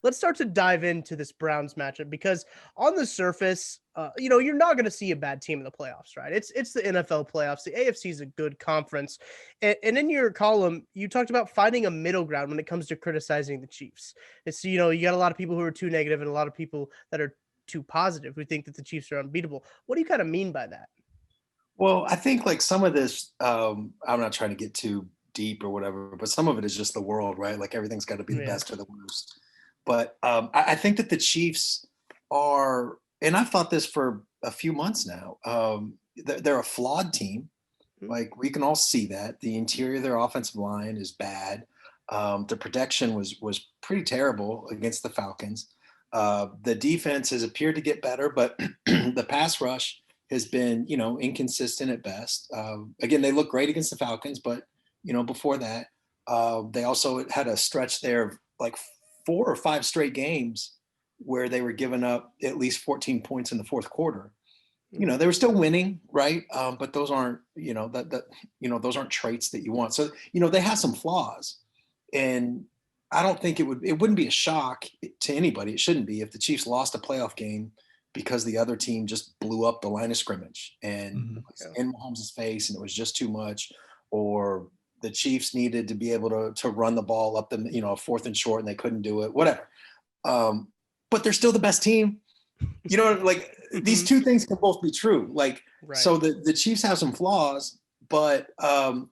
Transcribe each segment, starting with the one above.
Let's start to dive into this Browns matchup because on the surface, you're not going to see a bad team in the playoffs, right? It's the NFL playoffs. The AFC is a good conference, and in your column, you talked about finding a middle ground when it comes to criticizing the Chiefs. It's you got a lot of people who are too negative and a lot of people that are too positive who think that the Chiefs are unbeatable. What do you kind of mean by that? Well, I think like some of this, I'm not trying to get too deep or whatever, but some of it is just the world, right? Like everything's got to be the Yeah. best or the worst. But I think that the Chiefs are, and I've thought this for a few months now. They're a flawed team. Mhm. Like we can all see that the interior of their offensive line is bad. The protection was pretty terrible against the Falcons. The defense has appeared to get better, but the pass rush has been, inconsistent at best. Again, they look great against the Falcons, but before that, they also had a stretch there of like 4 or 5 straight games where they were giving up at least 14 points in the fourth quarter. Mhm. They were still winning, right? But those aren't, those aren't traits that you want. So, they have some flaws, and I don't think it wouldn't be a shock to anybody. It shouldn't be if the Chiefs lost a playoff game because the other team just blew up the line of scrimmage and Mhm. it was Yeah. in Mahomes' face and it was just too much, or the Chiefs needed to be able to run the ball up the, a fourth and short and they couldn't do it, whatever. Um, but they're still the best team. Like these Mhm. two things can both be true. Like, Right. so the Chiefs have some flaws, but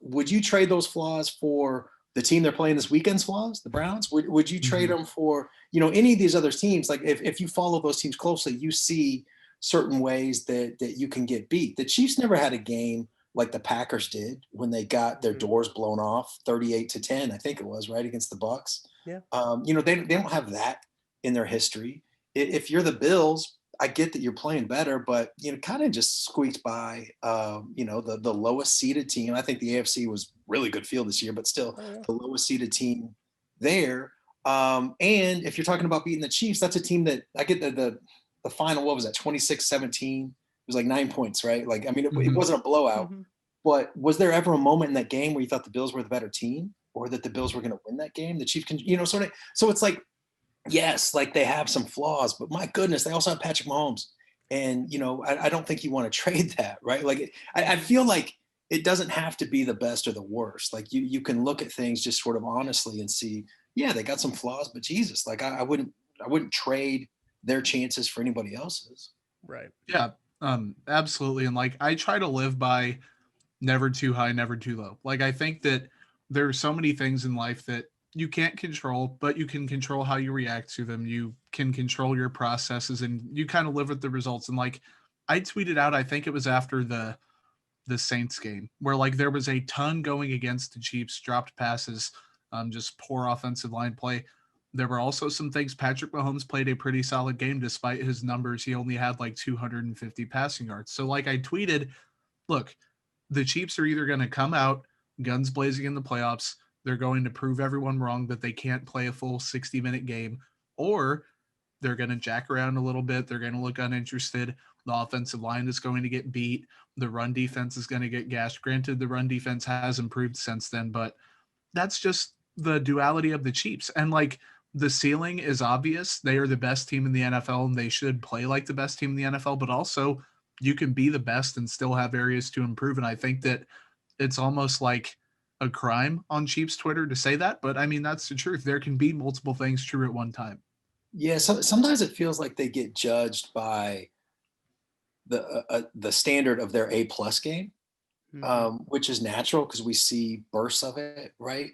would you trade those flaws for the team they're playing this weekend's flaws, the Browns? Would you trade Mhm. them for, any of these other teams? Like if you follow those teams closely, you see certain ways that you can get beat. The Chiefs never had a game like the Packers did when they got their Mhm. doors blown off 38-10, I think it was, right, against the Bucks. Yeah. They don't have that in their history. If you're the Bills, I get that you're playing better, but kind of just squeaked by. The lowest seeded team. I think the AFC was really good field this year, but still Oh yeah. the lowest seeded team there. And if you're talking about beating the Chiefs, that's a team that I get the final. What was that? 26-17. It was like 9 points, right? Like I mean, it Mhm. wasn't a blowout, Mhm. but was there ever a moment in that game where you thought the Bills were the better team, or that the Bills were going to win that game? The Chiefs can, sort of. So it's like, yes, like they have some flaws, but my goodness, they also have Patrick Mahomes. And, I don't think you want to trade that, right? Like, I feel like it doesn't have to be the best or the worst. Like you can look at things just sort of honestly and see, yeah, they got some flaws, but Jesus, like I wouldn't trade their chances for anybody else's. Right. Yeah, absolutely. And like I try to live by never too high, never too low. Like I think that there are so many things in life that you can't control, but you can control how you react to them. You can control your processes and you kind of live with the results. And like I tweeted out, I think it was after the Saints game, where like there was a ton going against the Chiefs, dropped passes, just poor offensive line play. There were also some things. Patrick Mahomes played a pretty solid game despite his numbers. He only had like 250 passing yards. So like I tweeted, look, the Chiefs are either going to come out guns blazing in the playoffs, they're going to prove everyone wrong that they can't play a full 60-minute game, or they're going to jack around a little bit. They're going to look uninterested. The offensive line is going to get beat. The run defense is going to get gashed. Granted, the run defense has improved since then, but that's just the duality of the Chiefs. And like the ceiling is obvious. They are the best team in the NFL and they should play like the best team in the NFL, but also you can be the best and still have areas to improve. And I think that it's almost like a crime on Chiefs Twitter to say that, but I mean, that's the truth. There can be multiple things true at one time. Yeah, so sometimes it feels like they get judged by the standard of their A+ game, Mhm. which is natural because we see bursts of it, right?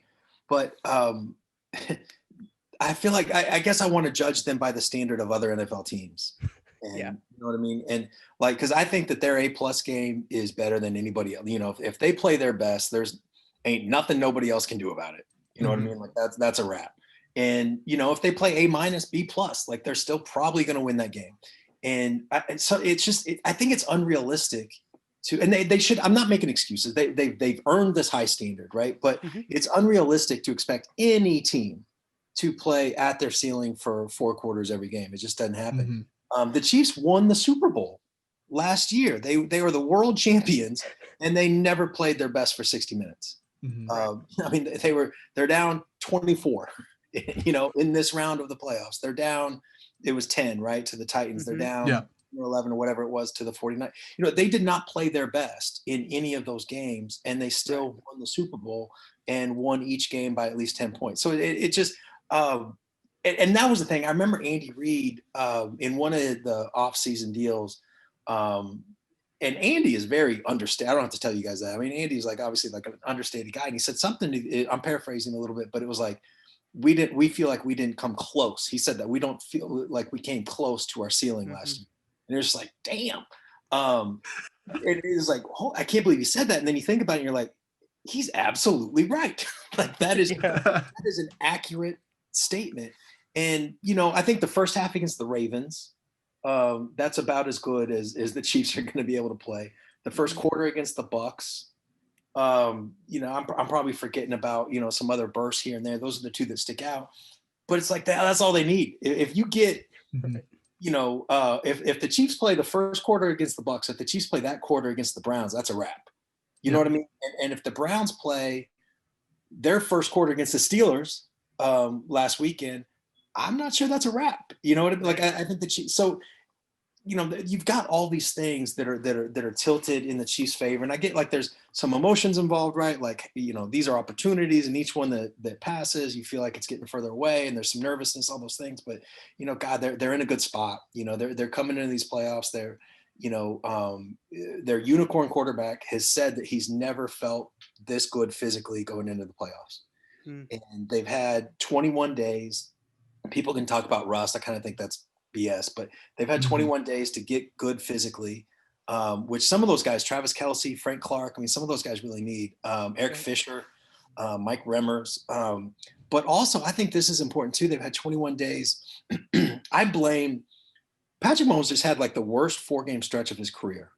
But I feel like I guess I want to judge them by the standard of other NFL teams, Yeah. and you know what I mean. And like, because I think that their A+ game is better than anybody else. If they play their best, there's ain't nothing nobody else can do about it. You know what I Mhm. mean? Like that's a wrap. And if they play A-, B+, like they're still probably going to win that game. And so it's just I think it's unrealistic to, and they should. I'm not making excuses. They've earned this high standard, right? But Mhm. it's unrealistic to expect any team to play at their ceiling for 4 quarters every game. It just doesn't happen. Mhm. The Chiefs won the Super Bowl last year. They were the world champions, and they never played their best for 60 minutes. Mhm. Right. I mean, they're down 24. in this round of the playoffs. They're down, it was 10, right, to the Titans. They're Yeah. down 11 or whatever it was to the 49. They did not play their best in any of those games, and they still won the Super Bowl and won each game by at least 10 points. So it just, and that was the thing. I remember Andy Reid in one of the offseason deals, and Andy is very understated. I don't have to tell you guys that. I mean, Andy's like obviously like an understated guy, and he said something. I'm paraphrasing a little bit, but it was like, we feel like we didn't come close. He said that we don't feel like we came close to our ceiling last year. And it's just like, damn. It is like, oh, I can't believe he said that. And then you think about it and you're like, he's absolutely right. Like that is an accurate statement. And, I think the first half against the Ravens, that's about as good as the Chiefs are going to be able to play. The first quarter against the Bucks, I'm probably forgetting about, some other bursts here and there. Those are the two that stick out. But it's like that's all they need. If you get, if the Chiefs play the first quarter against the Bucks, if the Chiefs play that quarter against the Browns, that's a wrap. You know what I mean? And if the Browns play their first quarter against the Steelers last weekend, I'm not sure that's a wrap. You know what I mean? Like I think the Chiefs. So you've got all these things that are tilted in the Chiefs' favor, and I get like there's some emotions involved, right? Like these are opportunities, and each one that passes, you feel like it's getting further away, and there's some nervousness, all those things. But God, they're in a good spot. They're coming into these playoffs. Their unicorn quarterback has said that he's never felt this good physically going into the playoffs, and they've had 21 days. People can talk about rust. I kind of think that's BS, but they've had 21 days to get good physically, which some of those guys, Travis Kelce, Frank Clark, I mean, some of those guys really need. Eric Fisher, Mike Remmers. But also, I think this is important too. They've had 21 days. I blame Patrick Mahomes just had like the worst 4-game stretch of his career.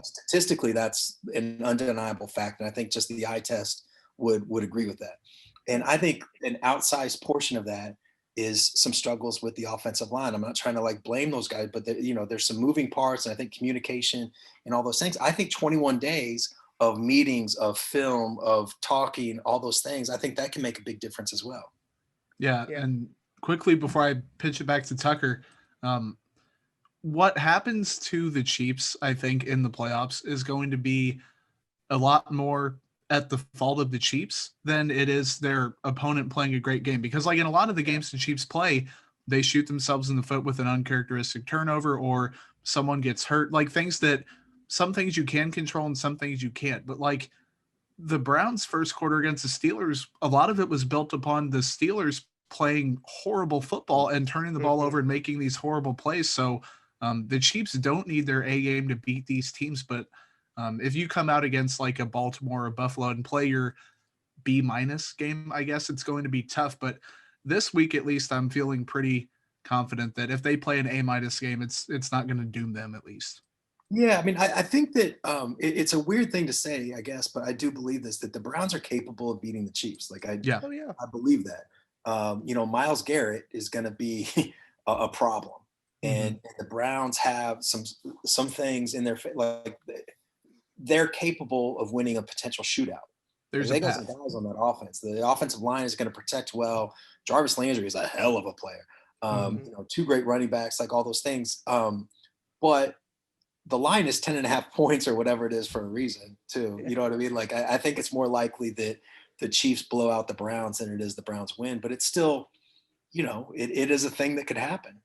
Statistically, that's an undeniable fact. And I think just the eye test would agree with that. And I think an outsized portion of that is some struggles with the offensive line. I'm not trying to like blame those guys, but there's some moving parts, and I think communication and all those things. I think 21 days of meetings, of film, of talking, all those things, I think that can make a big difference as well. Yeah. And quickly before I pitch it back to Tucker, what happens to the Chiefs, I think, in the playoffs is going to be a lot more at the fault of the Chiefs than it is their opponent playing a great game. Because like in a lot of the games the Chiefs play, they shoot themselves in the foot with an uncharacteristic turnover, or someone gets hurt, like some things you can control and some things you can't. But like the Browns' first quarter against the Steelers, a lot of it was built upon the Steelers playing horrible football and turning the ball over and making these horrible plays. So the Chiefs don't need their A game to beat these teams, but if you come out against like a Baltimore or Buffalo and play your B- game, I guess it's going to be tough. But this week, at least, I'm feeling pretty confident that if they play an A- game, it's not going to doom them at least. Yeah, I mean, I think that it's a weird thing to say, I guess, but I do believe this, that the Browns are capable of beating the Chiefs. Like I believe that. Myles Garrett is going to be a problem, and the Browns have some things in their like. They're capable of winning a potential shootout. They got some guys on that offense. The offensive line is going to protect well. Jarvis Landry is a hell of a player. Two great running backs, like all those things. But the line is 10.5 points or whatever it is for a reason too. You know what I mean? Like I think it's more likely that the Chiefs blow out the Browns than it is the Browns win. But it's still, it is a thing that could happen.